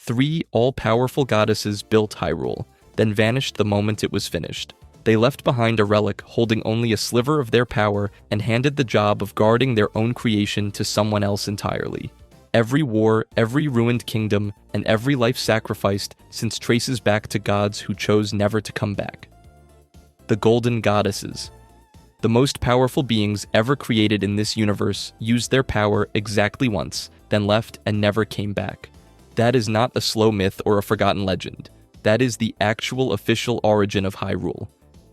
3 all-powerful goddesses built Hyrule, then vanished the moment it was finished. They left behind a relic holding only a sliver of their power and handed the job of guarding their own creation to someone else entirely. Every war, every ruined kingdom, and every life sacrificed since traces back to gods who chose never to come back. The Golden Goddesses. The most powerful beings ever created in this universe used their power exactly once, then left and never came back. That is not a slow myth or a forgotten legend. That is the actual official origin of Hyrule.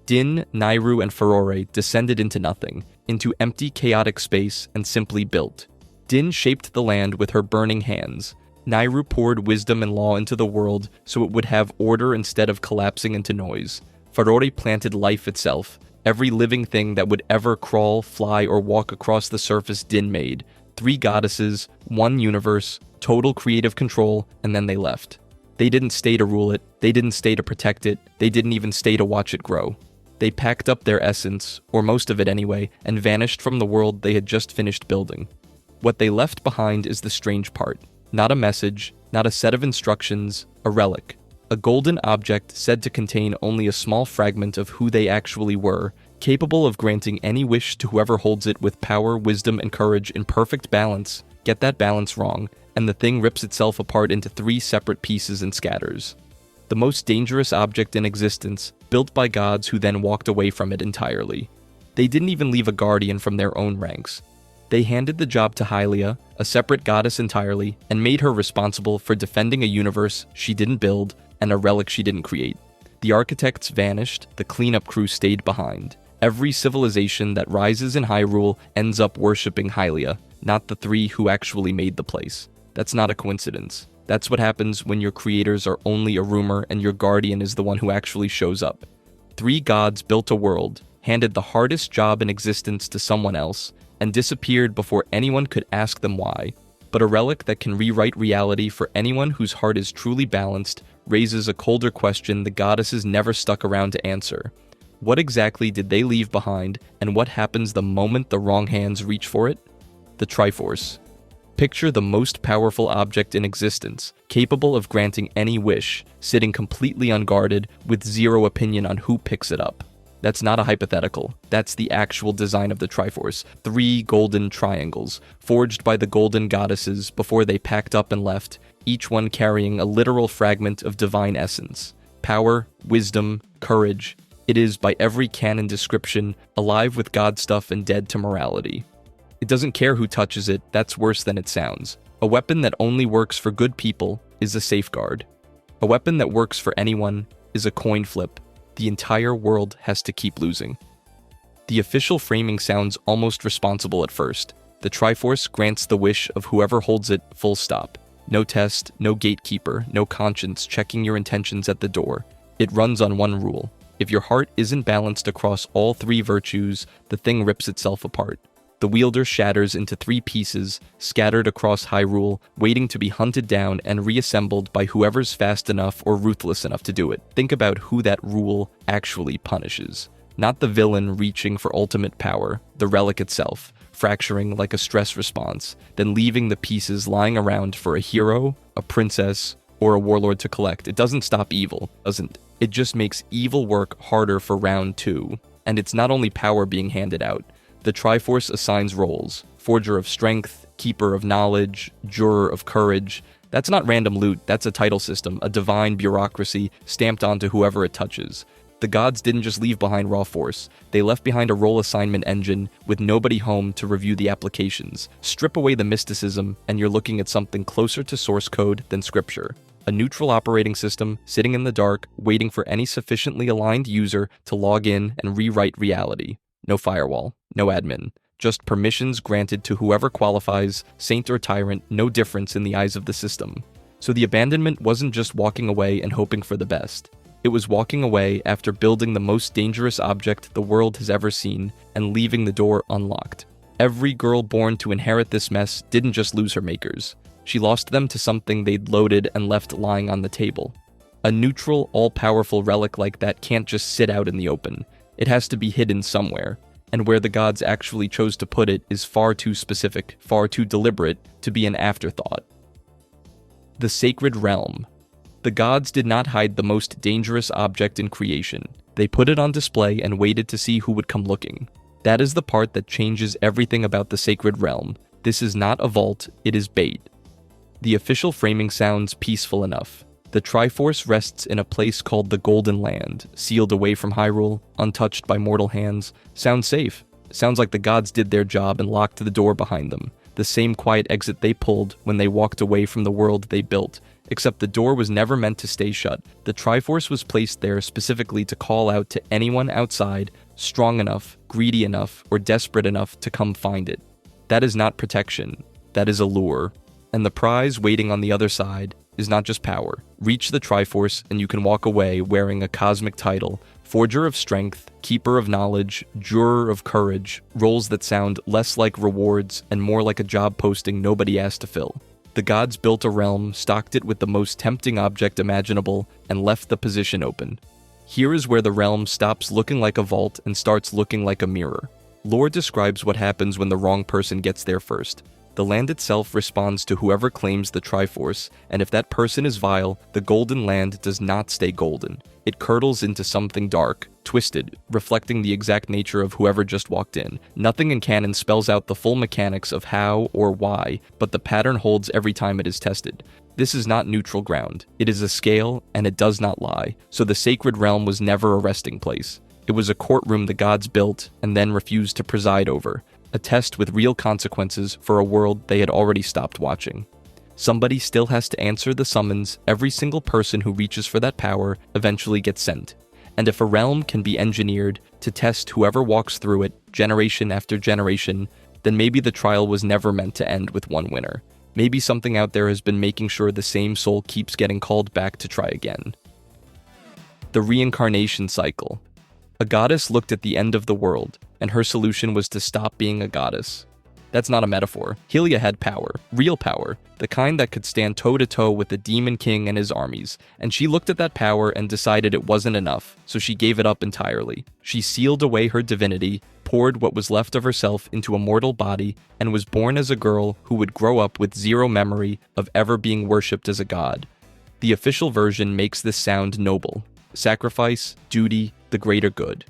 Din, Nayru, and Furore descended into nothing, into empty chaotic space, and simply built. Din shaped the land with her burning hands. Nayru poured wisdom and law into the world so it would have order instead of collapsing into noise. Furore planted life itself. Every living thing that would ever crawl, fly, or walk across the surface Din made. 3 goddesses, 1 universe, total creative control, and then they left. They didn't stay to rule it, they didn't stay to protect it, they didn't even stay to watch it grow. They packed up their essence, or most of it anyway, and vanished from the world they had just finished building. What they left behind is the strange part. Not a message, not a set of instructions, a relic. A golden object said to contain only a small fragment of who they actually were, capable of granting any wish to whoever holds it with power, wisdom, and courage in perfect balance. Get that balance wrong, and the thing rips itself apart into 3 separate pieces and scatters. The most dangerous object in existence, built by gods who then walked away from it entirely. They didn't even leave a guardian from their own ranks. They handed the job to Hylia, a separate goddess entirely, and made her responsible for defending a universe she didn't build and a relic she didn't create. The architects vanished, the cleanup crew stayed behind. Every civilization that rises in Hyrule ends up worshipping Hylia, not the 3 who actually made the place. That's not a coincidence. That's what happens when your creators are only a rumor and your guardian is the one who actually shows up. 3 gods built a world, handed the hardest job in existence to someone else, and disappeared before anyone could ask them why. But a relic that can rewrite reality for anyone whose heart is truly balanced raises a colder question the goddesses never stuck around to answer. What exactly did they leave behind, and what happens the moment the wrong hands reach for it? The Triforce. Picture the most powerful object in existence, capable of granting any wish, sitting completely unguarded, with zero opinion on who picks it up. That's not a hypothetical. That's the actual design of the Triforce. 3 golden triangles, forged by the golden goddesses before they packed up and left, each one carrying a literal fragment of divine essence. Power, wisdom, courage. It is, by every canon description, alive with god stuff and dead to morality. It doesn't care who touches it, that's worse than it sounds. A weapon that only works for good people is a safeguard. A weapon that works for anyone is a coin flip. The entire world has to keep losing. The official framing sounds almost responsible at first. The Triforce grants the wish of whoever holds it, full stop. No test, no gatekeeper, no conscience checking your intentions at the door. It runs on one rule. If your heart isn't balanced across all 3 virtues, the thing rips itself apart. The wielder shatters into 3 pieces, scattered across Hyrule, waiting to be hunted down and reassembled by whoever's fast enough or ruthless enough to do it. Think about who that rule actually punishes. Not the villain reaching for ultimate power, the relic itself, fracturing like a stress response, then leaving the pieces lying around for a hero, a princess, or a warlord to collect. It doesn't stop evil, doesn't. It just makes evil work harder for round 2. And it's not only power being handed out. The Triforce assigns roles: Forger of Strength, Keeper of Knowledge, Juror of Courage. That's not random loot, that's a title system, a divine bureaucracy stamped onto whoever it touches. The gods didn't just leave behind raw force, they left behind a role assignment engine with nobody home to review the applications. Strip away the mysticism, and you're looking at something closer to source code than scripture. A neutral operating system, sitting in the dark, waiting for any sufficiently aligned user to log in and rewrite reality. No firewall, no admin, just permissions granted to whoever qualifies, saint or tyrant, no difference in the eyes of the system. So the abandonment wasn't just walking away and hoping for the best. It was walking away after building the most dangerous object the world has ever seen and leaving the door unlocked. Every girl born to inherit this mess didn't just lose her makers. She lost them to something they'd loaded and left lying on the table. A neutral, all-powerful relic like that can't just sit out in the open. It has to be hidden somewhere, and where the gods actually chose to put it is far too specific, far too deliberate to be an afterthought. The sacred realm. The gods did not hide the most dangerous object in creation. They put it on display and waited to see who would come looking. That is the part that changes everything about the sacred realm. This is not a vault, it is bait. The official framing sounds peaceful enough. The Triforce rests in a place called the Golden Land, sealed away from Hyrule, untouched by mortal hands. Sounds safe. Sounds like the gods did their job and locked the door behind them. The same quiet exit they pulled when they walked away from the world they built. Except the door was never meant to stay shut. The Triforce was placed there specifically to call out to anyone outside, strong enough, greedy enough, or desperate enough to come find it. That is not protection. That is a lure. And the prize waiting on the other side is not just power. Reach the Triforce and you can walk away wearing a cosmic title, Forger of Strength, Keeper of Knowledge, Juror of Courage, roles that sound less like rewards and more like a job posting nobody asked to fill. The gods built a realm, stocked it with the most tempting object imaginable, and left the position open. Here is where the realm stops looking like a vault and starts looking like a mirror. Lore describes what happens when the wrong person gets there first. The land itself responds to whoever claims the Triforce, and if that person is vile, the Golden Land does not stay golden. It curdles into something dark, twisted, reflecting the exact nature of whoever just walked in. Nothing in canon spells out the full mechanics of how or why, but the pattern holds every time it is tested. This is not neutral ground. It is a scale, and it does not lie, so the sacred realm was never a resting place. It was a courtroom the gods built and then refused to preside over. A test with real consequences for a world they had already stopped watching. Somebody still has to answer the summons. Every single person who reaches for that power eventually gets sent. And if a realm can be engineered to test whoever walks through it, generation after generation, then maybe the trial was never meant to end with one winner. Maybe something out there has been making sure the same soul keeps getting called back to try again. The reincarnation cycle. A goddess looked at the end of the world, and her solution was to stop being a goddess. That's not a metaphor. Hylia had power, real power, the kind that could stand toe-to-toe with the Demon King and his armies, and she looked at that power and decided it wasn't enough, so she gave it up entirely. She sealed away her divinity, poured what was left of herself into a mortal body, and was born as a girl who would grow up with zero memory of ever being worshipped as a god. The official version makes this sound noble. Sacrifice, duty, the greater good.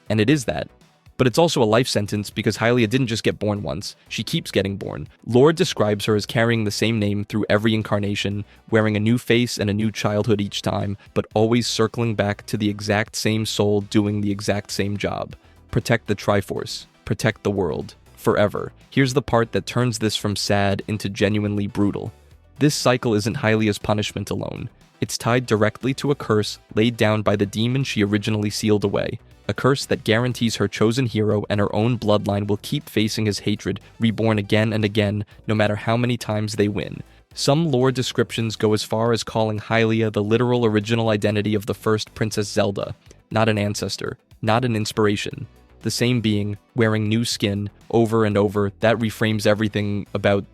And it is that. But it's also a life sentence because Hylia didn't just get born once, she keeps getting born. Lore describes her as carrying the same name through every incarnation, wearing a new face and a new childhood each time, but always circling back to the exact same soul doing the exact same job. Protect the Triforce. Protect the world. Forever. Here's the part that turns this from sad into genuinely brutal. This cycle isn't Hylia's punishment alone. It's tied directly to a curse laid down by the demon she originally sealed away. A curse that guarantees her chosen hero and her own bloodline will keep facing his hatred, reborn again and again, no matter how many times they win. Some lore descriptions go as far as calling Hylia the literal original identity of the first Princess Zelda, not an ancestor, not an inspiration. The same being, wearing new skin, over and over, that reframes everything about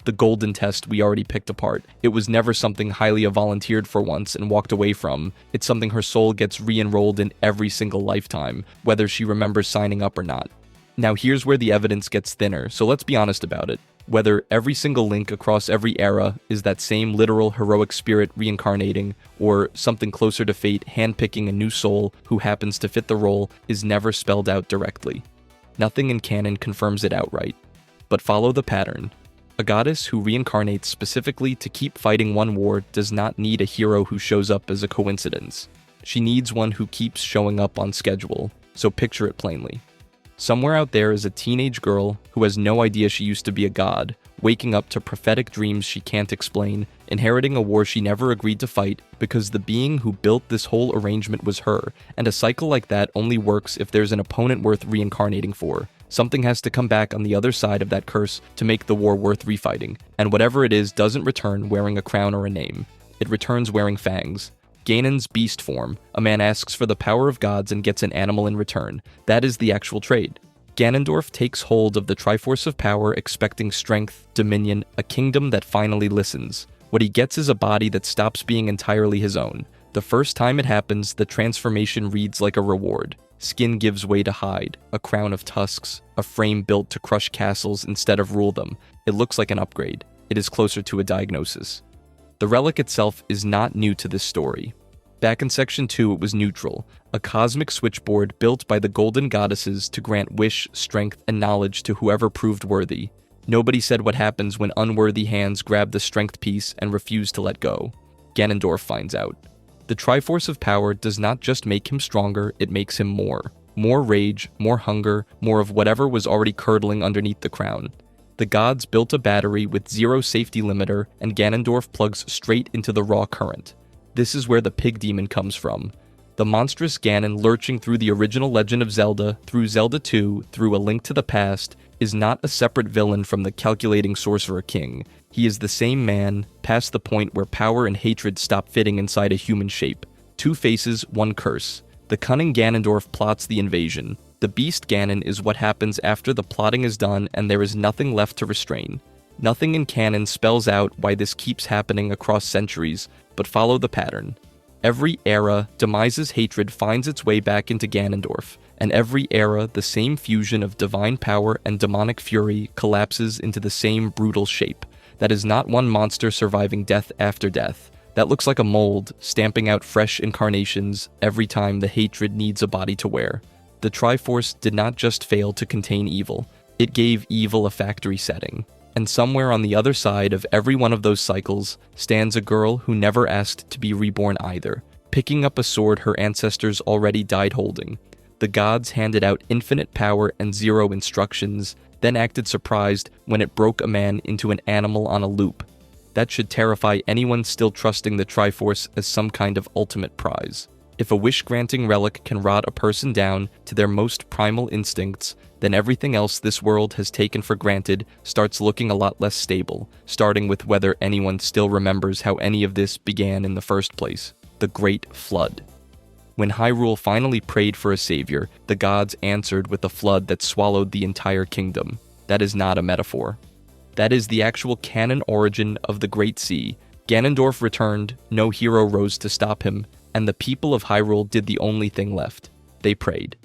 the golden test we already picked apart. It was never something Hylia volunteered for once and walked away from. It's something her soul gets re-enrolled in every single lifetime, whether she remembers signing up or not. Now here's where the evidence gets thinner, so let's be honest about it. Whether every single link across every era is that same literal heroic spirit reincarnating, or something closer to fate handpicking a new soul who happens to fit the role, is never spelled out directly. Nothing in canon confirms it outright. But follow the pattern. A goddess who reincarnates specifically to keep fighting one war does not need a hero who shows up as a coincidence. She needs one who keeps showing up on schedule, so picture it plainly. Somewhere out there is a teenage girl who has no idea she used to be a god, waking up to prophetic dreams she can't explain, inheriting a war she never agreed to fight because the being who built this whole arrangement was her, and a cycle like that only works if there's an opponent worth reincarnating for. Something has to come back on the other side of that curse to make the war worth refighting, and whatever it is doesn't return wearing a crown or a name. It returns wearing fangs. Ganon's beast form. A man asks for the power of gods and gets an animal in return. That is the actual trade. Ganondorf takes hold of the Triforce of Power expecting strength, dominion, a kingdom that finally listens. What he gets is a body that stops being entirely his own. The first time it happens, the transformation reads like a reward. Skin gives way to hide, a crown of tusks, a frame built to crush castles instead of rule them. It looks like an upgrade. It is closer to a diagnosis. The relic itself is not new to this story. Back in Section 2, it was neutral, a cosmic switchboard built by the golden goddesses to grant wish, strength, and knowledge to whoever proved worthy. Nobody said what happens when unworthy hands grab the strength piece and refuse to let go. Ganondorf finds out. The Triforce of Power does not just make him stronger, it makes him more. More rage, more hunger, more of whatever was already curdling underneath the crown. The gods built a battery with zero safety limiter, and Ganondorf plugs straight into the raw current. This is where the pig demon comes from. The monstrous Ganon lurching through the original Legend of Zelda, through Zelda 2, through A Link to the Past, is not a separate villain from the calculating Sorcerer King. He is the same man, past the point where power and hatred stop fitting inside a human shape. Two faces, one curse. The cunning Ganondorf plots the invasion. The beast Ganon is what happens after the plotting is done and there is nothing left to restrain. Nothing in canon spells out why this keeps happening across centuries, but follow the pattern. Every era, Demise's hatred finds its way back into Ganondorf, and every era, the same fusion of divine power and demonic fury collapses into the same brutal shape. That is not one monster surviving death after death. That looks like a mold, stamping out fresh incarnations every time the hatred needs a body to wear. The Triforce did not just fail to contain evil, it gave evil a factory setting. And somewhere on the other side of every one of those cycles stands a girl who never asked to be reborn either, picking up a sword her ancestors already died holding. The gods handed out infinite power and zero instructions, then acted surprised when it broke a man into an animal on a loop. That should terrify anyone still trusting the Triforce as some kind of ultimate prize. If a wish-granting relic can rot a person down to their most primal instincts, then everything else this world has taken for granted starts looking a lot less stable, starting with whether anyone still remembers how any of this began in the first place: the Great Flood. When Hyrule finally prayed for a savior, the gods answered with a flood that swallowed the entire kingdom. That is not a metaphor. That is the actual canon origin of the Great Sea. Ganondorf returned, no hero rose to stop him, and the people of Hyrule did the only thing left. They prayed.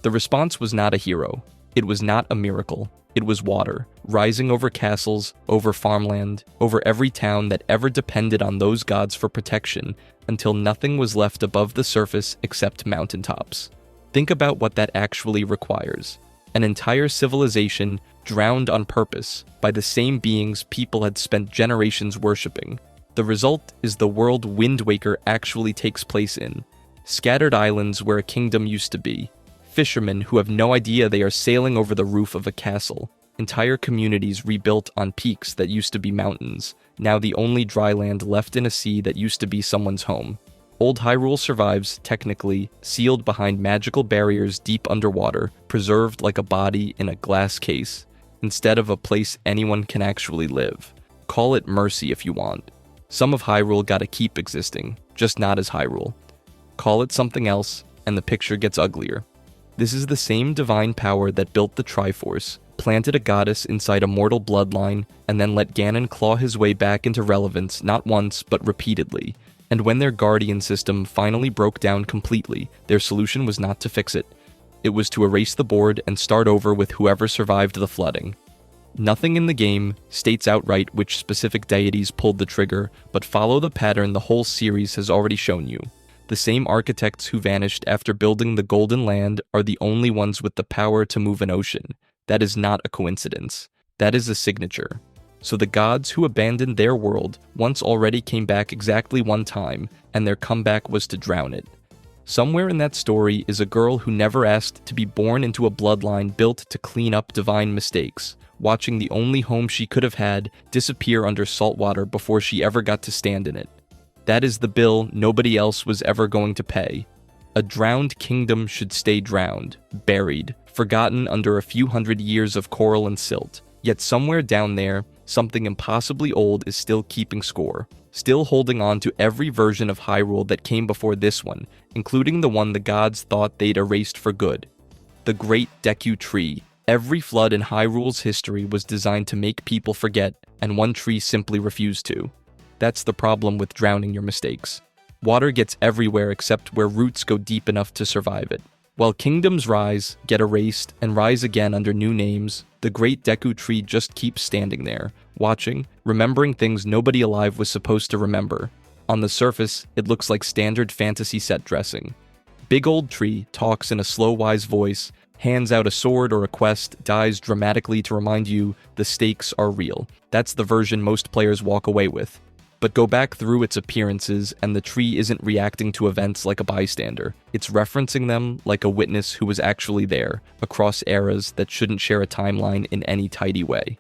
The response was not a hero. It was not a miracle. It was water, rising over castles, over farmland, over every town that ever depended on those gods for protection, until nothing was left above the surface except mountaintops. Think about what that actually requires. An entire civilization drowned on purpose by the same beings people had spent generations worshipping. The result is the world Wind Waker actually takes place in. Scattered islands where a kingdom used to be. Fishermen who have no idea they are sailing over the roof of a castle. Entire communities rebuilt on peaks that used to be mountains, now the only dry land left in a sea that used to be someone's home. Old Hyrule survives, technically, sealed behind magical barriers deep underwater, preserved like a body in a glass case, instead of a place anyone can actually live. Call it mercy if you want. Some of Hyrule gotta keep existing, just not as Hyrule. Call it something else, and the picture gets uglier. This is the same divine power that built the Triforce, planted a goddess inside a mortal bloodline, and then let Ganon claw his way back into relevance not once, but repeatedly. And when their guardian system finally broke down completely, their solution was not to fix it. It was to erase the board and start over with whoever survived the flooding. Nothing in the game states outright which specific deities pulled the trigger, but follow the pattern the whole series has already shown you. The same architects who vanished after building the Golden Land are the only ones with the power to move an ocean. That is not a coincidence. That is a signature. So the gods who abandoned their world once already came back exactly one time, and their comeback was to drown it. Somewhere in that story is a girl who never asked to be born into a bloodline built to clean up divine mistakes, watching the only home she could have had disappear under salt water before she ever got to stand in it. That is the bill nobody else was ever going to pay. A drowned kingdom should stay drowned, buried, forgotten under a few hundred years of coral and silt. Yet somewhere down there, something impossibly old is still keeping score, still holding on to every version of Hyrule that came before this one, including the one the gods thought they'd erased for good. The Great Deku Tree. Every flood in Hyrule's history was designed to make people forget, and one tree simply refused to. That's the problem with drowning your mistakes. Water gets everywhere except where roots go deep enough to survive it. While kingdoms rise, get erased, and rise again under new names, the Great Deku Tree just keeps standing there, watching, remembering things nobody alive was supposed to remember. On the surface, it looks like standard fantasy set dressing. Big old tree talks in a slow, wise voice, hands out a sword or a quest, dies dramatically to remind you the stakes are real. That's the version most players walk away with. But go back through its appearances and the tree isn't reacting to events like a bystander. It's referencing them like a witness who was actually there, across eras that shouldn't share a timeline in any tidy way.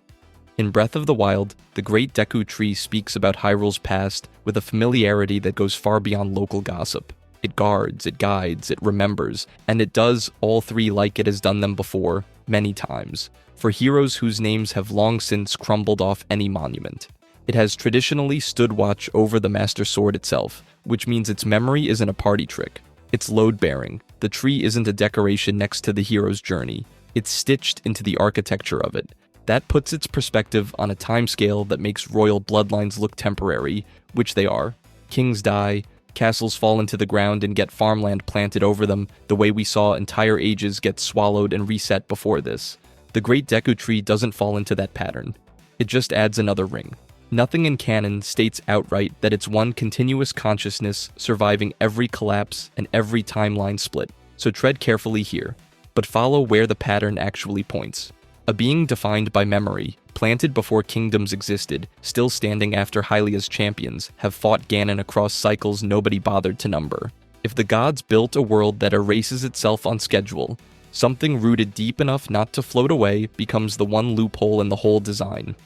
In Breath of the Wild, the Great Deku Tree speaks about Hyrule's past with a familiarity that goes far beyond local gossip. It guards, it guides, it remembers, and it does all three like it has done them before, many times, for heroes whose names have long since crumbled off any monument. It has traditionally stood watch over the Master Sword itself, which means its memory isn't a party trick. It's load-bearing. The tree isn't a decoration next to the hero's journey. It's stitched into the architecture of it. That puts its perspective on a timescale that makes royal bloodlines look temporary, which they are. Kings die, castles fall into the ground and get farmland planted over them, the way we saw entire ages get swallowed and reset before this. The Great Deku Tree doesn't fall into that pattern. It just adds another ring. Nothing in canon states outright that it's one continuous consciousness surviving every collapse and every timeline split, so tread carefully here, but follow where the pattern actually points. A being defined by memory, planted before kingdoms existed, still standing after Hylia's champions, have fought Ganon across cycles nobody bothered to number. If the gods built a world that erases itself on schedule, something rooted deep enough not to float away becomes the one loophole in the whole design.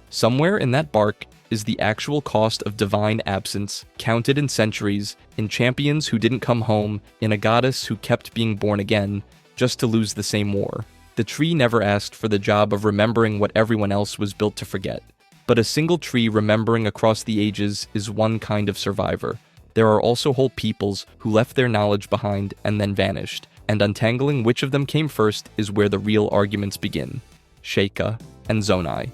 Somewhere in that bark is the actual cost of divine absence, counted in centuries, in champions who didn't come home, in a goddess who kept being born again, just to lose the same war. The tree never asked for the job of remembering what everyone else was built to forget. But a single tree remembering across the ages is one kind of survivor. There are also whole peoples who left their knowledge behind and then vanished, and untangling which of them came first is where the real arguments begin. Sheikah and Zonai.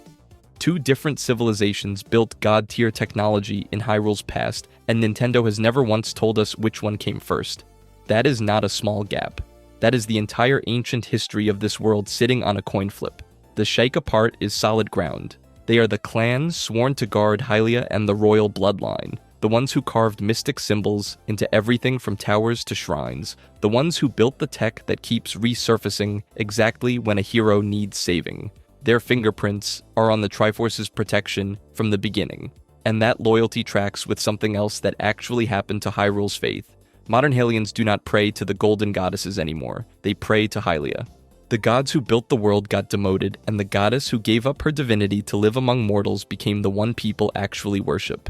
Two different civilizations built god-tier technology in Hyrule's past, and Nintendo has never once told us which one came first. That is not a small gap. That is the entire ancient history of this world sitting on a coin flip. The Sheikah part is solid ground. They are the clans sworn to guard Hylia and the royal bloodline, the ones who carved mystic symbols into everything from towers to shrines, the ones who built the tech that keeps resurfacing exactly when a hero needs saving. Their fingerprints are on the Triforce's protection from the beginning, and that loyalty tracks with something else that actually happened to Hyrule's faith. Modern Hylians do not pray to the golden goddesses anymore, they pray to Hylia. The gods who built the world got demoted, and the goddess who gave up her divinity to live among mortals became the one people actually worship.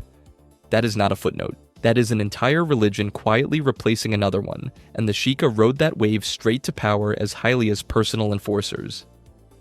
That is not a footnote. That is an entire religion quietly replacing another one, and the Sheikah rode that wave straight to power as Hylia's personal enforcers.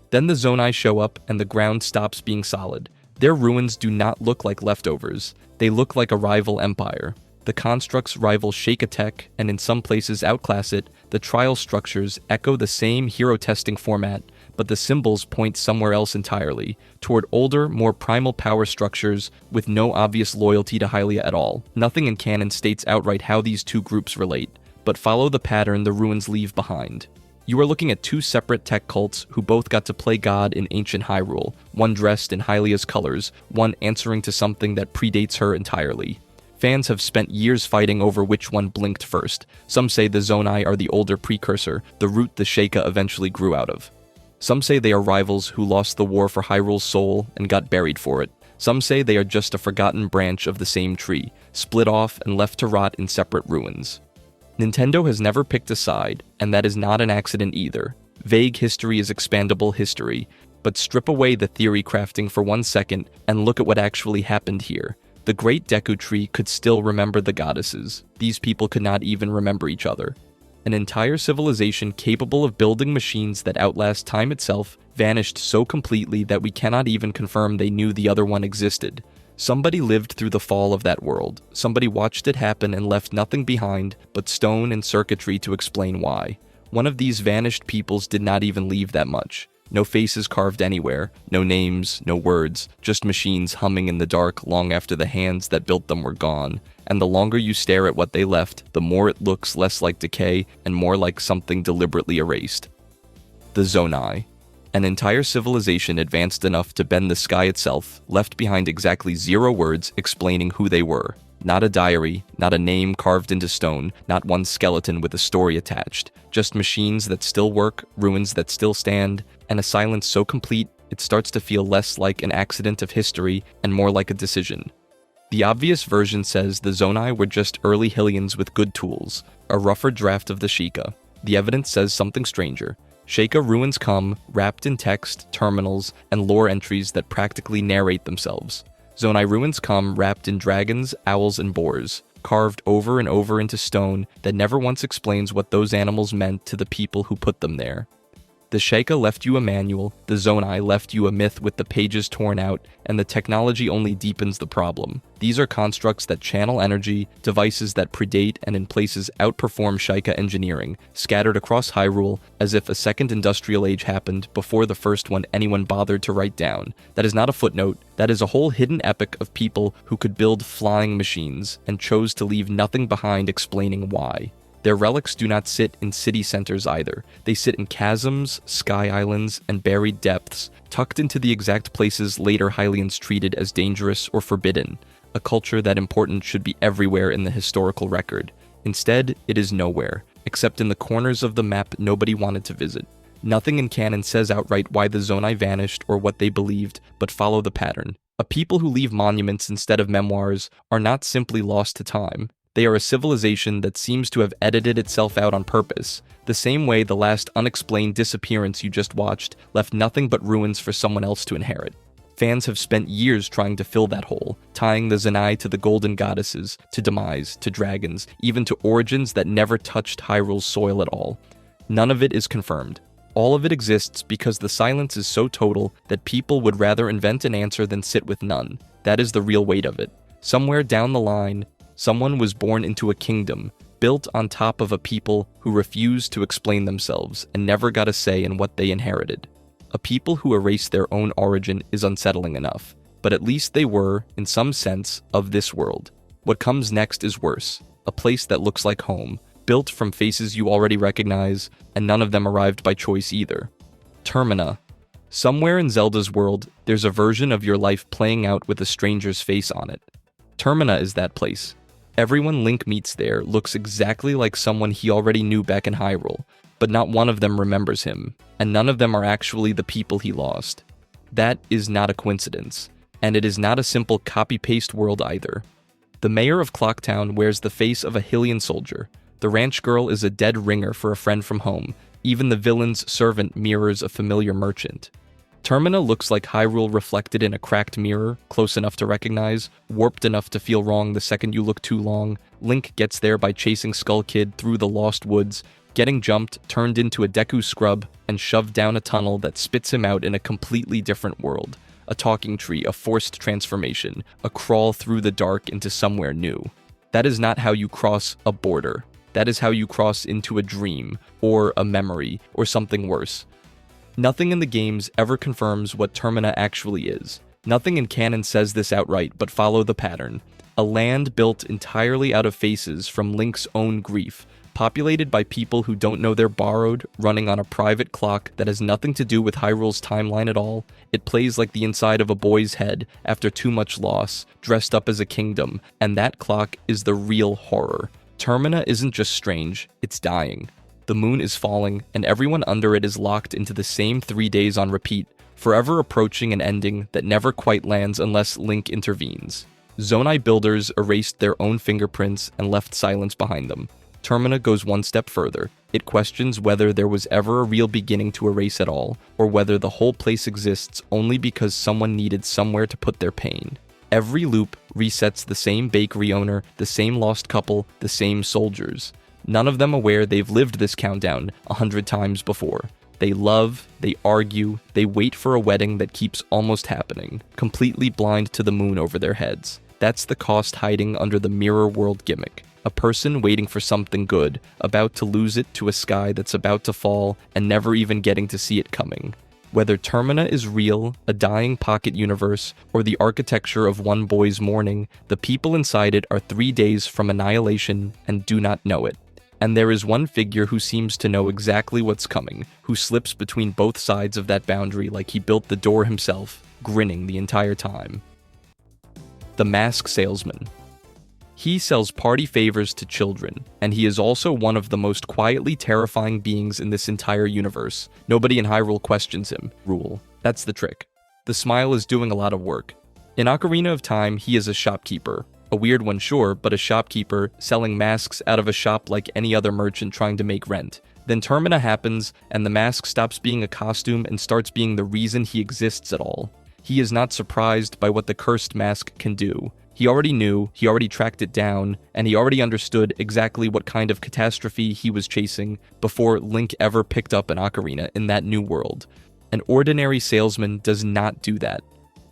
Then the Zonai show up and the ground stops being solid. Their ruins do not look like leftovers. They look like a rival empire. The constructs rival Sheikah tech and in some places outclass it. The trial structures echo the same hero testing format, but the symbols point somewhere else entirely, toward older, more primal power structures with no obvious loyalty to Hylia at all. Nothing in canon states outright how these two groups relate, but follow the pattern the ruins leave behind. You are looking at two separate tech cults who both got to play God in ancient Hyrule, one dressed in Hylia's colors, one answering to something that predates her entirely. Fans have spent years fighting over which one blinked first. Some say the Zonai are the older precursor, the root the Sheikah eventually grew out of. Some say they are rivals who lost the war for Hyrule's soul and got buried for it. Some say they are just a forgotten branch of the same tree, split off and left to rot in separate ruins. Nintendo has never picked a side, and that is not an accident either. Vague history is expandable history, but strip away the theory crafting for 1 second and look at what actually happened here. The Great Deku Tree could still remember the goddesses. These people could not even remember each other. An entire civilization capable of building machines that outlast time itself vanished so completely that we cannot even confirm they knew the other one existed. Somebody lived through the fall of that world. Somebody watched it happen and left nothing behind but stone and circuitry to explain why. One of these vanished peoples did not even leave that much. No faces carved anywhere, no names, no words, just machines humming in the dark long after the hands that built them were gone. And the longer you stare at what they left, the more it looks less like decay and more like something deliberately erased. The Zonai. An entire civilization advanced enough to bend the sky itself left behind exactly 0 words explaining who they were. Not a diary, not a name carved into stone, not one skeleton with a story attached. Just machines that still work, ruins that still stand, and a silence so complete it starts to feel less like an accident of history and more like a decision. The obvious version says the Zonai were just early Hylians with good tools, a rougher draft of the Sheikah. The evidence says something stranger. Sheikah ruins come, wrapped in text, terminals, and lore entries that practically narrate themselves. Zonai ruins come wrapped in dragons, owls, and boars, carved over and over into stone that never once explains what those animals meant to the people who put them there. The Sheikah left you a manual, the Zonai left you a myth with the pages torn out, and the technology only deepens the problem. These are constructs that channel energy, devices that predate and in places outperform Sheikah engineering, scattered across Hyrule as if a second industrial age happened before the first one anyone bothered to write down. That is not a footnote, that is a whole hidden epic of people who could build flying machines and chose to leave nothing behind explaining why. Their relics do not sit in city centers either. They sit in chasms, sky islands, and buried depths, tucked into the exact places later Hylians treated as dangerous or forbidden, a culture that important should be everywhere in the historical record. Instead, it is nowhere, except in the corners of the map nobody wanted to visit. Nothing in canon says outright why the Zonai vanished or what they believed, but follow the pattern. A people who leave monuments instead of memoirs are not simply lost to time. They are a civilization that seems to have edited itself out on purpose, the same way the last unexplained disappearance you just watched left nothing but ruins for someone else to inherit. Fans have spent years trying to fill that hole, tying the Zonai to the golden goddesses, to demise, to dragons, even to origins that never touched Hyrule's soil at all. None of it is confirmed. All of it exists because the silence is so total that people would rather invent an answer than sit with none. That is the real weight of it. Somewhere down the line, someone was born into a kingdom, built on top of a people who refused to explain themselves and never got a say in what they inherited. A people who erased their own origin is unsettling enough, but at least they were, in some sense, of this world. What comes next is worse, a place that looks like home, built from faces you already recognize, and none of them arrived by choice either. Termina. Somewhere in Zelda's world, there's a version of your life playing out with a stranger's face on it. Termina is that place. Everyone Link meets there looks exactly like someone he already knew back in Hyrule, but not one of them remembers him, and none of them are actually the people he lost. That is not a coincidence, and it is not a simple copy-paste world either. The mayor of Clocktown wears the face of a Hylian soldier. The ranch girl is a dead ringer for a friend from home. Even the villain's servant mirrors a familiar merchant. Termina looks like Hyrule reflected in a cracked mirror, close enough to recognize, warped enough to feel wrong the second you look too long. Link gets there by chasing Skull Kid through the Lost Woods, getting jumped, turned into a Deku scrub, and shoved down a tunnel that spits him out in a completely different world. A talking tree, a forced transformation, a crawl through the dark into somewhere new. That is not how you cross a border. That is how you cross into a dream, or a memory, or something worse. Nothing in the games ever confirms what Termina actually is. Nothing in canon says this outright, but follow the pattern. A land built entirely out of faces from Link's own grief, populated by people who don't know they're borrowed, running on a private clock that has nothing to do with Hyrule's timeline at all. It plays like the inside of a boy's head after too much loss, dressed up as a kingdom, and that clock is the real horror. Termina isn't just strange, it's dying. The moon is falling, and everyone under it is locked into the same 3 days on repeat, forever approaching an ending that never quite lands unless Link intervenes. Zonai builders erased their own fingerprints and left silence behind them. Termina goes one step further. It questions whether there was ever a real beginning to erase at all, or whether the whole place exists only because someone needed somewhere to put their pain. Every loop resets the same bakery owner, the same lost couple, the same soldiers. None of them aware they've lived this countdown 100 times before. They love, they argue, they wait for a wedding that keeps almost happening, completely blind to the moon over their heads. That's the cost hiding under the mirror world gimmick. A person waiting for something good, about to lose it to a sky that's about to fall, and never even getting to see it coming. Whether Termina is real, a dying pocket universe, or the architecture of one boy's mourning, the people inside it are 3 days from annihilation and do not know it. And there is one figure who seems to know exactly what's coming, who slips between both sides of that boundary like he built the door himself, grinning the entire time. The Mask Salesman. He sells party favors to children, and he is also one of the most quietly terrifying beings in this entire universe. Nobody in Hyrule questions him. Rule. That's the trick. The smile is doing a lot of work. In Ocarina of Time, he is a shopkeeper. A weird one, sure, but a shopkeeper selling masks out of a shop like any other merchant trying to make rent. Then Termina happens, and the mask stops being a costume and starts being the reason he exists at all. He is not surprised by what the cursed mask can do. He already knew, he already tracked it down, and he already understood exactly what kind of catastrophe he was chasing before Link ever picked up an ocarina in that new world. An ordinary salesman does not do that.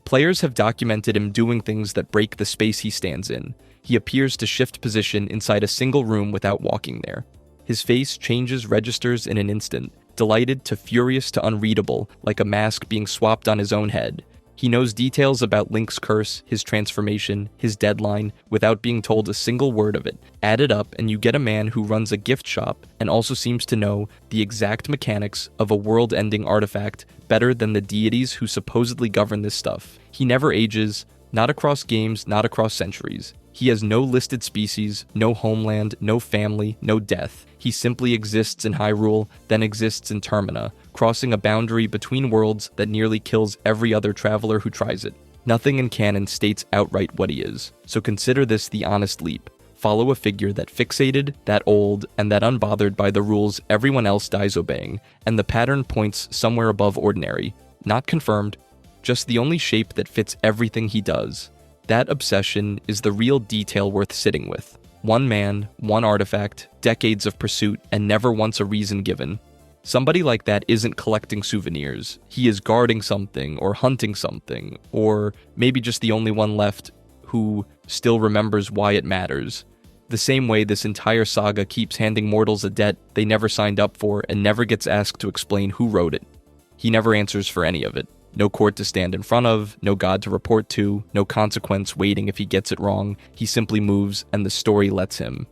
Players have documented him doing things that break the space he stands in. He appears to shift position inside a single room without walking there. His face changes registers in an instant, delighted to furious to unreadable, like a mask being swapped on his own head. He knows details about Link's curse, his transformation, his deadline, without being told a single word of it. Add it up, and you get a man who runs a gift shop and also seems to know the exact mechanics of a world-ending artifact better than the deities who supposedly govern this stuff. He never ages, not across games, not across centuries. He has no listed species, no homeland, no family, no death. He simply exists in Hyrule, then exists in Termina, crossing a boundary between worlds that nearly kills every other traveler who tries it. Nothing in canon states outright what he is, so consider this the honest leap. Follow a figure that fixated, that old, and that unbothered by the rules everyone else dies obeying, and the pattern points somewhere above ordinary. Not confirmed, just the only shape that fits everything he does. That obsession is the real detail worth sitting with. One man, one artifact, decades of pursuit, and never once a reason given. Somebody like that isn't collecting souvenirs. He is guarding something, or hunting something, or maybe just the only one left who still remembers why it matters. The same way this entire saga keeps handing mortals a debt they never signed up for and never gets asked to explain who wrote it. He never answers for any of it. No court to stand in front of, no god to report to, no consequence waiting if he gets it wrong. He simply moves, and the story lets him.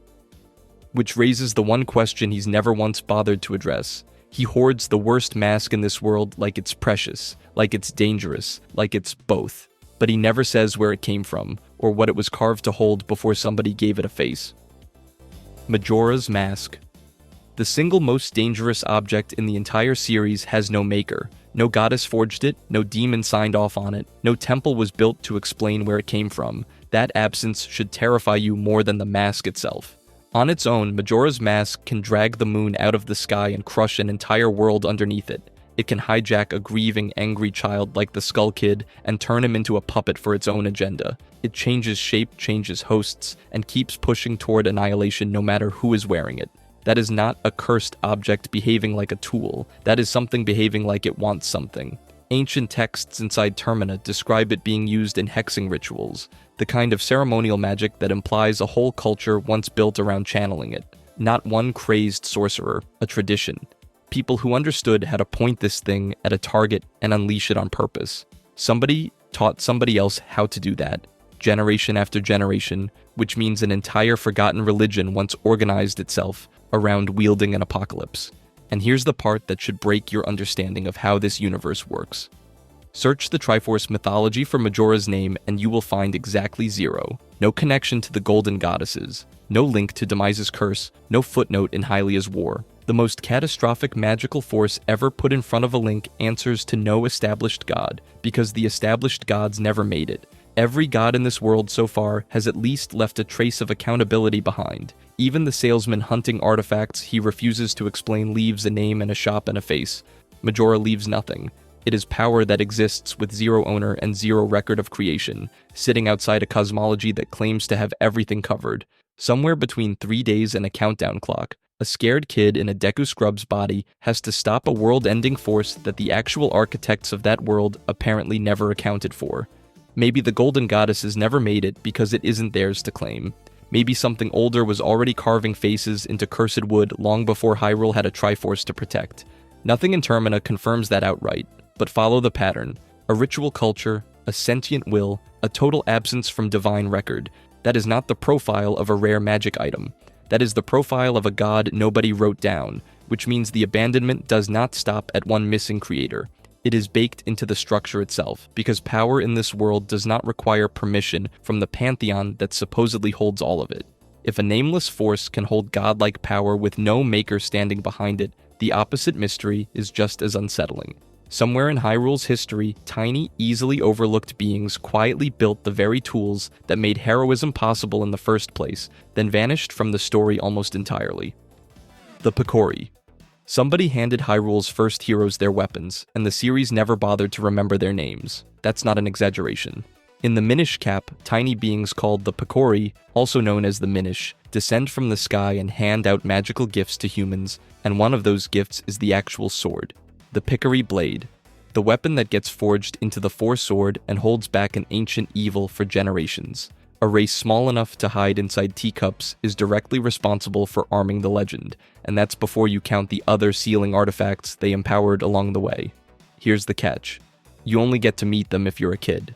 Which raises the one question he's never once bothered to address. He hoards the worst mask in this world like it's precious, like it's dangerous, like it's both. But he never says where it came from, or what it was carved to hold before somebody gave it a face. Majora's Mask. The single most dangerous object in the entire series has no maker. No goddess forged it, no demon signed off on it, no temple was built to explain where it came from. That absence should terrify you more than the mask itself. On its own, Majora's Mask can drag the moon out of the sky and crush an entire world underneath it. It can hijack a grieving, angry child like the Skull Kid and turn him into a puppet for its own agenda. It changes shape, changes hosts, and keeps pushing toward annihilation no matter who is wearing it. That is not a cursed object behaving like a tool. That is something behaving like it wants something. Ancient texts inside Termina describe it being used in hexing rituals, the kind of ceremonial magic that implies a whole culture once built around channeling it. Not one crazed sorcerer, a tradition. People who understood how to point this thing at a target and unleash it on purpose. Somebody taught somebody else how to do that, generation after generation, which means an entire forgotten religion once organized itself around wielding an apocalypse. And here's the part that should break your understanding of how this universe works. Search the Triforce mythology for Majora's name and you will find exactly zero. No connection to the Golden Goddesses, no link to Demise's curse, no footnote in Hylia's war. The most catastrophic magical force ever put in front of a Link answers to no established god, because the established gods never made it. Every god in this world so far has at least left a trace of accountability behind. Even the salesman hunting artifacts he refuses to explain leaves a name and a shop and a face. Majora leaves nothing. It is power that exists with zero owner and zero record of creation, sitting outside a cosmology that claims to have everything covered. Somewhere between 3 days and a countdown clock, a scared kid in a Deku Scrub's body has to stop a world-ending force that the actual architects of that world apparently never accounted for. Maybe the Golden Goddesses never made it because it isn't theirs to claim. Maybe something older was already carving faces into cursed wood long before Hyrule had a Triforce to protect. Nothing in Termina confirms that outright, but follow the pattern. A ritual culture, a sentient will, a total absence from divine record. That is not the profile of a rare magic item. That is the profile of a god nobody wrote down, which means the abandonment does not stop at one missing creator. It is baked into the structure itself, because power in this world does not require permission from the pantheon that supposedly holds all of it. If a nameless force can hold godlike power with no maker standing behind it, the opposite mystery is just as unsettling. Somewhere in Hyrule's history, tiny, easily overlooked beings quietly built the very tools that made heroism possible in the first place, then vanished from the story almost entirely. The Picori. Somebody handed Hyrule's first heroes their weapons, and the series never bothered to remember their names. That's not an exaggeration. In the Minish Cap, tiny beings called the Picori, also known as the Minish, descend from the sky and hand out magical gifts to humans, and one of those gifts is the actual sword, the Picori Blade, the weapon that gets forged into the Four-Sword and holds back an ancient evil for generations. A race small enough to hide inside teacups is directly responsible for arming the legend, and that's before you count the other sealing artifacts they empowered along the way. Here's the catch. You only get to meet them if you're a kid.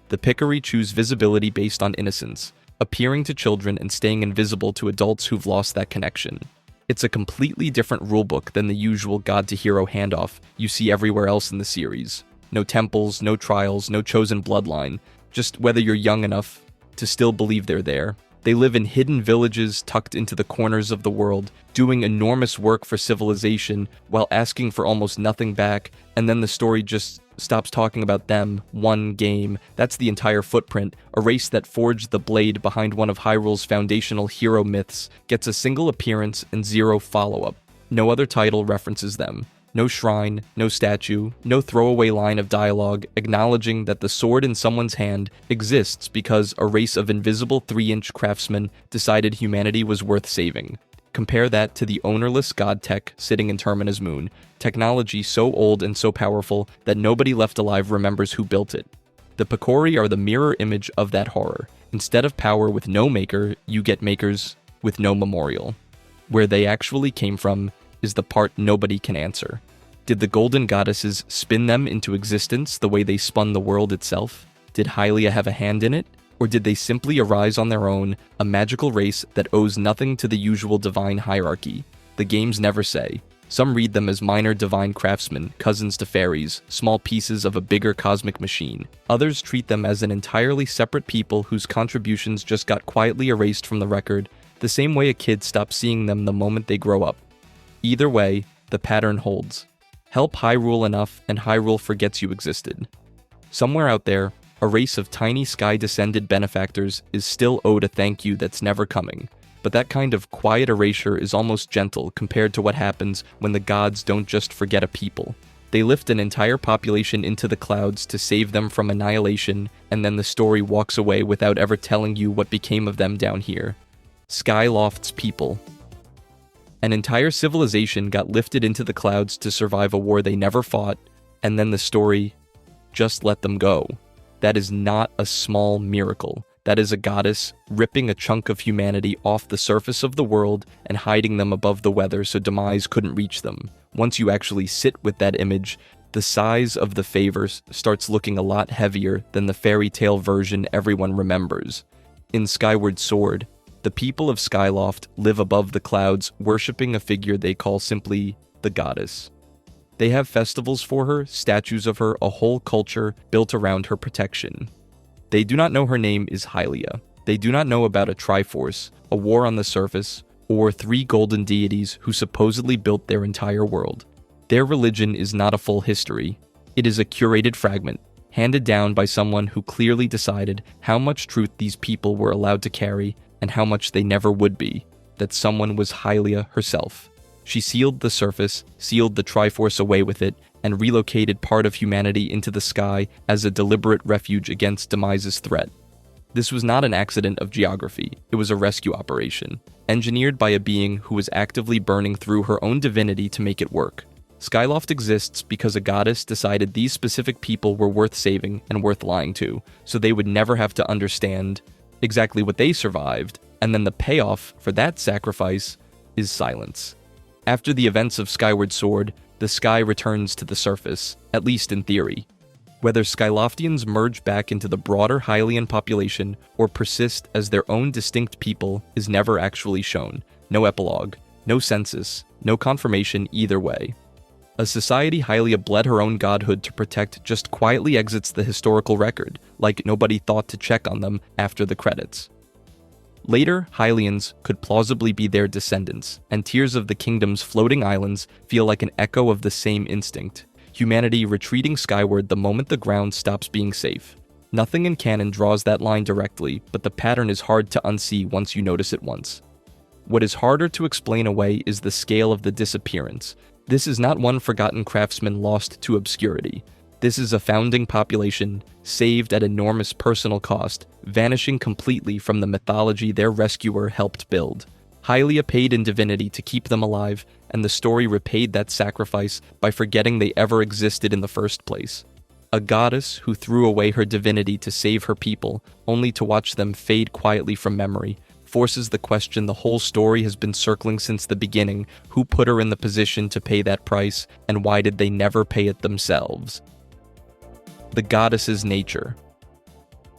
The Picori choose visibility based on innocence, appearing to children and staying invisible to adults who've lost that connection. It's a completely different rulebook than the usual god-to-hero handoff you see everywhere else in the series. No temples, no trials, no chosen bloodline, just whether you're young enough to still believe they're there. They live in hidden villages tucked into the corners of the world, doing enormous work for civilization while asking for almost nothing back, and then the story just stops talking about them. One game. That's the entire footprint. A race that forged the blade behind one of Hyrule's foundational hero myths gets a single appearance and zero follow-up. No other title references them. No shrine, no statue, no throwaway line of dialogue acknowledging that the sword in someone's hand exists because a race of invisible 3-inch craftsmen decided humanity was worth saving. Compare that to the ownerless god tech sitting in Termina's moon, technology so old and so powerful that nobody left alive remembers who built it. The Picori are the mirror image of that horror. Instead of power with no maker, you get makers with no memorial. Where they actually came from is the part nobody can answer. Did the golden goddesses spin them into existence the way they spun the world itself? Did Hylia have a hand in it? Or did they simply arise on their own, a magical race that owes nothing to the usual divine hierarchy? The games never say. Some read them as minor divine craftsmen, cousins to fairies, small pieces of a bigger cosmic machine. Others treat them as an entirely separate people whose contributions just got quietly erased from the record, the same way a kid stops seeing them the moment they grow up. Either way, the pattern holds. Help Hyrule enough and Hyrule forgets you existed. Somewhere out there, a race of tiny sky-descended benefactors is still owed a thank you that's never coming. But that kind of quiet erasure is almost gentle compared to what happens when the gods don't just forget a people. They lift an entire population into the clouds to save them from annihilation, and then the story walks away without ever telling you what became of them down here. Skyloft's people. An entire civilization got lifted into the clouds to survive a war they never fought, and then the story just let them go. That is not a small miracle. That is a goddess ripping a chunk of humanity off the surface of the world and hiding them above the weather so demise couldn't reach them. Once you actually sit with that image, the size of the favor starts looking a lot heavier than the fairy tale version everyone remembers. In Skyward Sword, the people of Skyloft live above the clouds, worshipping a figure they call simply the goddess. They have festivals for her, statues of her, a whole culture built around her protection. They do not know her name is Hylia. They do not know about a Triforce, a war on the surface, or 3 golden deities who supposedly built their entire world. Their religion is not a full history. It is a curated fragment, handed down by someone who clearly decided how much truth these people were allowed to carry and how much they never would be. That someone was Hylia herself. She sealed the surface, sealed the Triforce away with it, and relocated part of humanity into the sky as a deliberate refuge against Demise's threat. This was not an accident of geography, it was a rescue operation, engineered by a being who was actively burning through her own divinity to make it work. Skyloft exists because a goddess decided these specific people were worth saving and worth lying to, so they would never have to understand exactly what they survived, and then the payoff for that sacrifice is silence. After the events of Skyward Sword, the sky returns to the surface, at least in theory. Whether Skyloftians merge back into the broader Hylian population or persist as their own distinct people is never actually shown. no epilogue, no census, no confirmation either way. A society Hylia bled her own godhood to protect just quietly exits the historical record, like nobody thought to check on them after the credits. Later, Hylians could plausibly be their descendants, and Tears of the Kingdom's floating islands feel like an echo of the same instinct, humanity retreating skyward the moment the ground stops being safe. Nothing in canon draws that line directly, but the pattern is hard to unsee once you notice it once. What is harder to explain away is the scale of the disappearance. This is not one forgotten craftsman lost to obscurity. This is a founding population, saved at enormous personal cost, vanishing completely from the mythology their rescuer helped build. Hylia paid in divinity to keep them alive, and the story repaid that sacrifice by forgetting they ever existed in the first place. A goddess who threw away her divinity to save her people, only to watch them fade quietly from memory, forces the question the whole story has been circling since the beginning: who put her in the position to pay that price, and why did they never pay it themselves? The goddess's nature.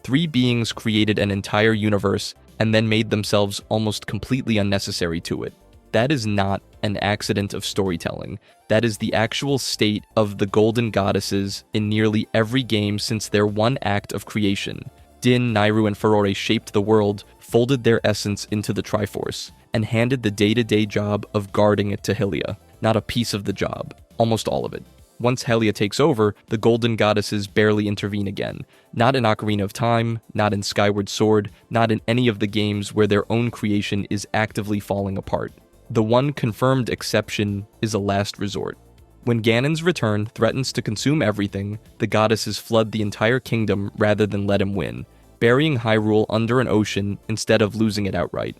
3 beings created an entire universe and then made themselves almost completely unnecessary to it. That is not an accident of storytelling. That is the actual state of the golden goddesses in nearly every game since their one act of creation. Din, Nayru, and Furore shaped the world, folded their essence into the Triforce, and handed the day-to-day job of guarding it to Hylia. Not a piece of the job, almost all of it. Once Hylia takes over, the golden goddesses barely intervene again. Not in Ocarina of Time, not in Skyward Sword, not in any of the games where their own creation is actively falling apart. The one confirmed exception is a last resort. When Ganon's return threatens to consume everything, the goddesses flood the entire kingdom rather than let him win, burying Hyrule under an ocean instead of losing it outright.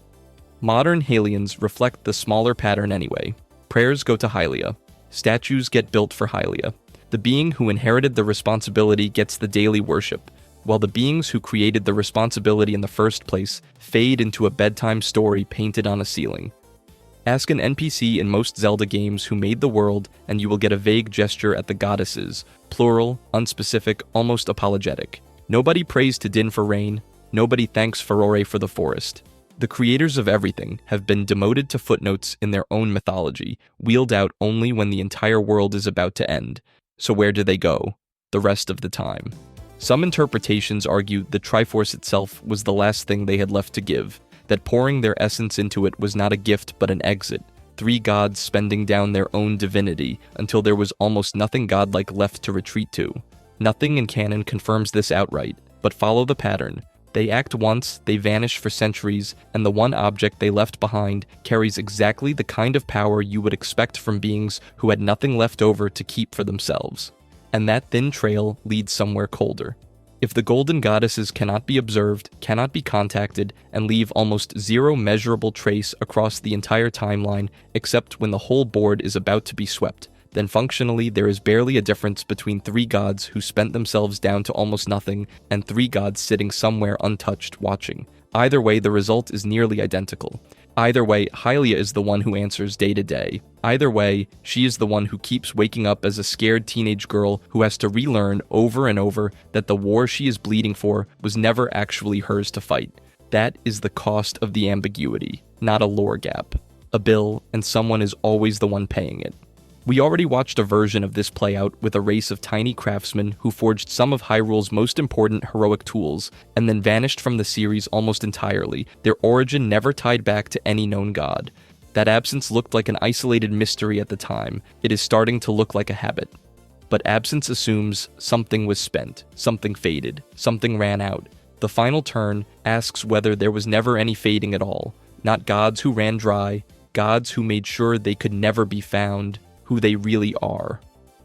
Modern Hylians reflect the smaller pattern anyway. Prayers go to Hylia. Statues get built for Hylia. The being who inherited the responsibility gets the daily worship, while the beings who created the responsibility in the first place fade into a bedtime story painted on a ceiling. Ask an NPC in most Zelda games who made the world, and you will get a vague gesture at the goddesses, plural, unspecific, almost apologetic. Nobody prays to Din for rain, nobody thanks Furore for the forest. The creators of everything have been demoted to footnotes in their own mythology, wheeled out only when the entire world is about to end. So where do they go? The rest of the time. Some interpretations argue the Triforce itself was the last thing they had left to give, that pouring their essence into it was not a gift but an exit, 3 gods spending down their own divinity until there was almost nothing godlike left to retreat to. Nothing in canon confirms this outright, but follow the pattern. They act once, they vanish for centuries, and the one object they left behind carries exactly the kind of power you would expect from beings who had nothing left over to keep for themselves. And that thin trail leads somewhere colder. If the golden goddesses cannot be observed, cannot be contacted, and leave almost zero measurable trace across the entire timeline except when the whole board is about to be swept, then functionally there is barely a difference between 3 gods who spent themselves down to almost nothing and 3 gods sitting somewhere untouched watching. Either way, the result is nearly identical. Either way, Hylia is the one who answers day to day. Either way, she is the one who keeps waking up as a scared teenage girl who has to relearn over and over that the war she is bleeding for was never actually hers to fight. That is the cost of the ambiguity, not a lore gap. A bill, and someone is always the one paying it. We already watched a version of this play out with a race of tiny craftsmen who forged some of Hyrule's most important heroic tools, and then vanished from the series almost entirely, their origin never tied back to any known god. That absence looked like an isolated mystery at the time. It is starting to look like a habit. But absence assumes something was spent, something faded, something ran out. The final turn asks whether there was never any fading at all. Not gods who ran dry, gods who made sure they could never be found, who they really are.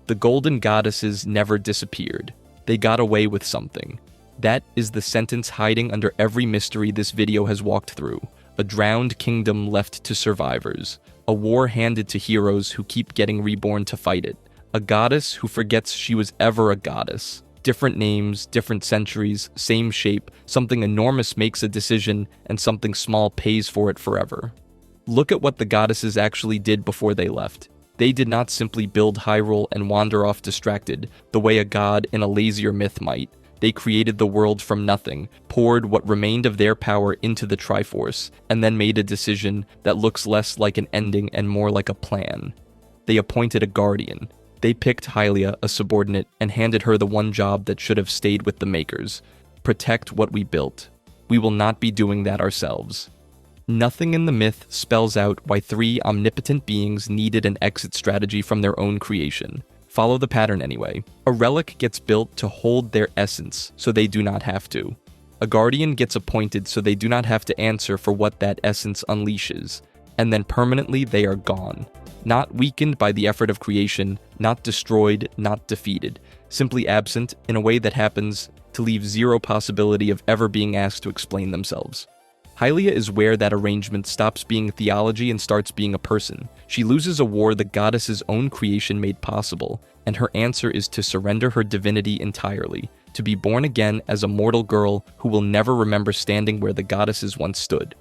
The golden goddesses never disappeared. They got away with something. That is the sentence hiding under every mystery this video has walked through. A drowned kingdom left to survivors. A war handed to heroes who keep getting reborn to fight it. A goddess who forgets she was ever a goddess. Different names, different centuries, same shape. Something enormous makes a decision, and something small pays for it forever. Look at what the goddesses actually did before they left. They did not simply build Hyrule and wander off distracted, the way a god in a lazier myth might. They created the world from nothing, poured what remained of their power into the Triforce, and then made a decision that looks less like an ending and more like a plan. They appointed a guardian. They picked Hylia, a subordinate, and handed her the one job that should have stayed with the makers: protect what we built. We will not be doing that ourselves. Nothing in the myth spells out why three omnipotent beings needed an exit strategy from their own creation. Follow the pattern anyway. A relic gets built to hold their essence, so they do not have to. A guardian gets appointed so they do not have to answer for what that essence unleashes. And then permanently they are gone. Not weakened by the effort of creation, not destroyed, not defeated. Simply absent in a way that happens to leave zero possibility of ever being asked to explain themselves. Hylia is where that arrangement stops being theology and starts being a person. She loses a war the goddess's own creation made possible, and her answer is to surrender her divinity entirely, to be born again as a mortal girl who will never remember standing where the goddesses once stood.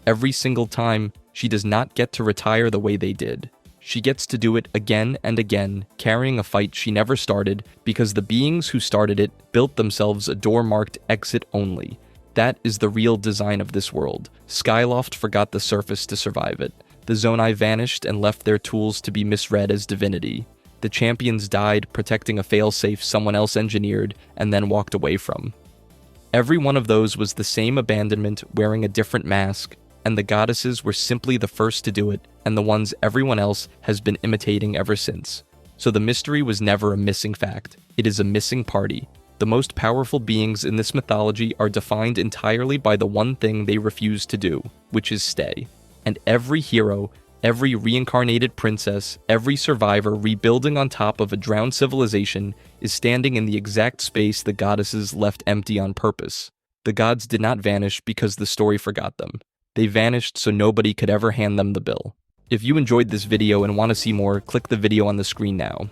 Every single time, she does not get to retire the way they did. She gets to do it again and again, carrying a fight she never started because the beings who started it built themselves a door marked exit only. That is the real design of this world. Skyloft forgot the surface to survive it. The Zonai vanished and left their tools to be misread as divinity. The champions died protecting a failsafe someone else engineered and then walked away from. Every one of those was the same abandonment wearing a different mask, and the goddesses were simply the first to do it, and the ones everyone else has been imitating ever since. So the mystery was never a missing fact. It is a missing party. The most powerful beings in this mythology are defined entirely by the one thing they refuse to do, which is stay. And every hero, every reincarnated princess, every survivor rebuilding on top of a drowned civilization is standing in the exact space the goddesses left empty on purpose. The gods did not vanish because the story forgot them. They vanished so nobody could ever hand them the bill. If you enjoyed this video and want to see more, click the video on the screen now.